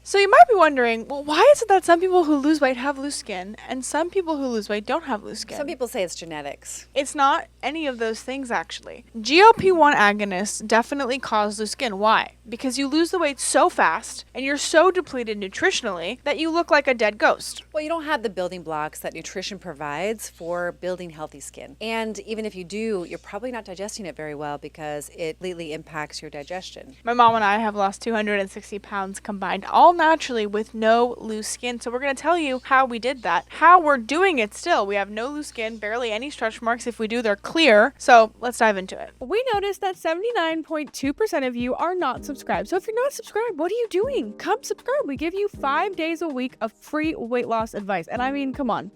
So you might be wondering, well, why is it that some people who lose weight have loose skin and some people who lose weight don't have loose skin? Some people say it's genetics. It's not any of those things, actually. GLP-1 agonists definitely cause loose skin. Why? Because you lose the weight so fast and you're so depleted nutritionally that you look like a dead ghost. Well, you don't have the building blocks that nutrition provides for building healthy skin. And even if you do, you're probably not digesting it very well because it completely impacts your digestion. My mom and I have lost 260 pounds combined, all naturally with no loose skin. So we're going to tell you how we did that, how we're doing it still. We have no loose skin, barely any stretch marks. If we do, they're clear. So let's dive into it. We noticed that 79.2% of you are not subscribed. So if you're not subscribed, what are you doing? Come subscribe. We give you 5 days a week of free weight loss advice. And I mean, come on.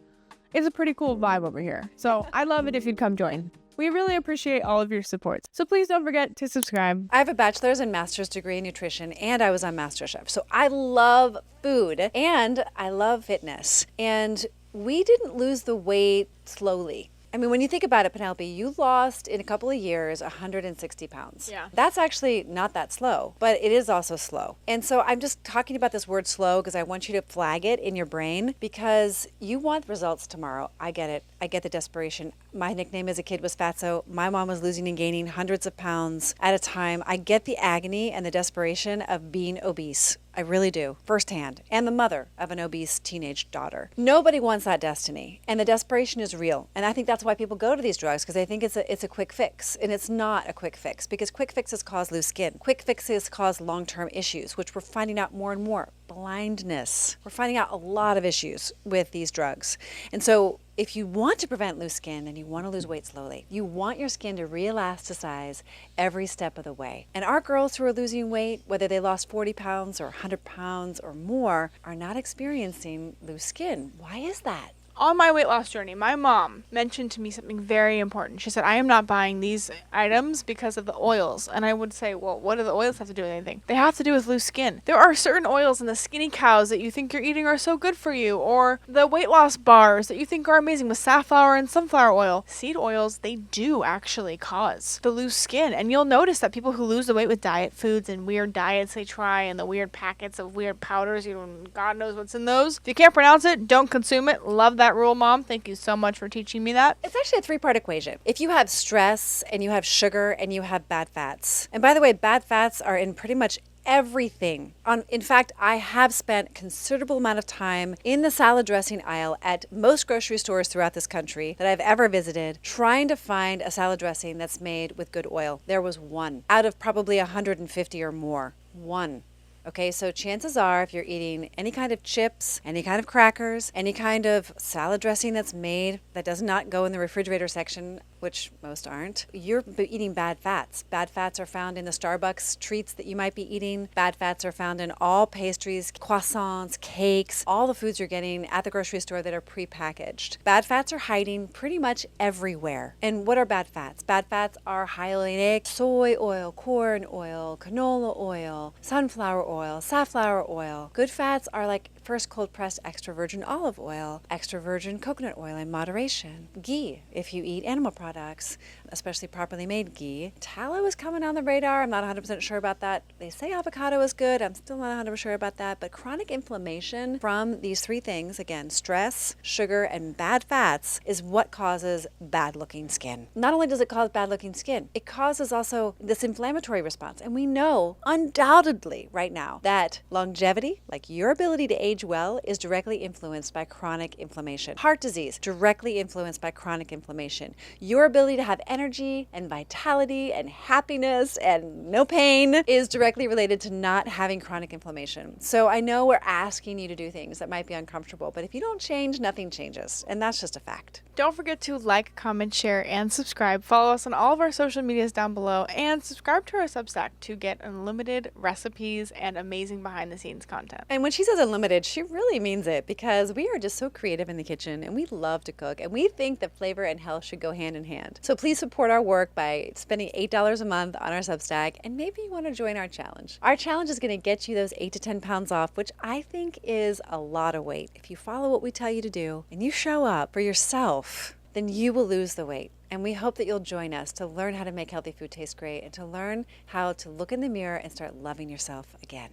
It's a pretty cool vibe over here. So I'd love it if you'd come join. We really appreciate all of your support. So please don't forget to subscribe. I have a bachelor's and master's degree in nutrition, and I was on MasterChef. So I love food and I love fitness. And we didn't lose the weight slowly. I mean, when you think about it, Penelope, you lost in a couple of years 160 pounds. Yeah. That's actually not that slow, but it is also slow. And so I'm just talking about this word slow because I want you to flag it in your brain because you want results tomorrow. I get it. I get the desperation. My nickname as a kid was Fatso. My mom was losing and gaining hundreds of pounds at a time. I get the agony and the desperation of being obese. I really do, firsthand, and the mother of an obese teenage daughter. Nobody wants that destiny, and the desperation is real. And I think that's why people go to these drugs, because they think it's a quick fix, and it's not a quick fix, because quick fixes cause loose skin. Quick fixes cause long-term issues, which we're finding out more and more. Blindness. We're finding out a lot of issues with these drugs. And so if you want to prevent loose skin and you want to lose weight slowly, you want your skin to re-elasticize every step of the way. And our girls who are losing weight, whether they lost 40 pounds or 100 pounds or more, are not experiencing loose skin. Why is that? On my weight loss journey, my mom mentioned to me something very important. She said, I am not buying these items because of the oils. And I would say, well, what do the oils have to do with anything? They have to do with loose skin. There are certain oils in the skinny cows that you think you're eating are so good for you, or the weight loss bars that you think are amazing with safflower and sunflower oil. Seed oils, they do actually cause the loose skin. And you'll notice that people who lose the weight with diet foods and weird diets they try and the weird packets of weird powders, God knows what's in those. If you can't pronounce it, don't consume it. Love that rule, Mom. Thank you so much for teaching me that. It's actually a three-part equation. If you have stress and you have sugar and you have bad fats, and by the way, bad fats are in pretty much everything. In fact, I have spent considerable amount of time in the salad dressing aisle at most grocery stores throughout this country that I've ever visited, trying to find a salad dressing that's made with good oil. There was one out of probably 150 or more. One. Okay, so chances are if you're eating any kind of chips, any kind of crackers, any kind of salad dressing that's made that does not go in the refrigerator section, which most aren't, you're eating bad fats. Bad fats are found in the Starbucks treats that you might be eating. Bad fats are found in all pastries, croissants, cakes, all the foods you're getting at the grocery store that are prepackaged. Bad fats are hiding pretty much everywhere. And what are bad fats? Bad fats are hyaluronic, soy oil, corn oil, canola oil, sunflower oil, safflower oil. Good fats are like first cold pressed extra virgin olive oil, extra virgin coconut oil in moderation, ghee if you eat animal products, especially properly made ghee. Tallow is coming on the radar. I'm not 100% sure about that. They say avocado is good. I'm still not 100% sure about that. But chronic inflammation from these three things, again, stress, sugar, and bad fats, is what causes bad looking skin. Not only does it cause bad looking skin, it causes also this inflammatory response. And we know undoubtedly right now that longevity, like your ability to age well, is directly influenced by chronic inflammation. Heart disease, directly influenced by chronic inflammation. Your ability to have energy and vitality and happiness and no pain is directly related to not having chronic inflammation. So I know we're asking you to do things that might be uncomfortable, but if you don't change, nothing changes. And that's just a fact. Don't forget to like, comment, share, and subscribe. Follow us on all of our social medias down below, and subscribe to our Substack to get unlimited recipes and amazing behind-the-scenes content. And when she says unlimited, she really means it, because we are just so creative in the kitchen and we love to cook, and we think that flavor and health should go hand in hand. So please support our work by spending $8 a month on our Substack, and maybe you want to join our challenge. Our challenge is going to get you those 8 to 10 pounds off, which I think is a lot of weight. If you follow what we tell you to do and you show up for yourself, then you will lose the weight. And we hope that you'll join us to learn how to make healthy food taste great and to learn how to look in the mirror and start loving yourself again.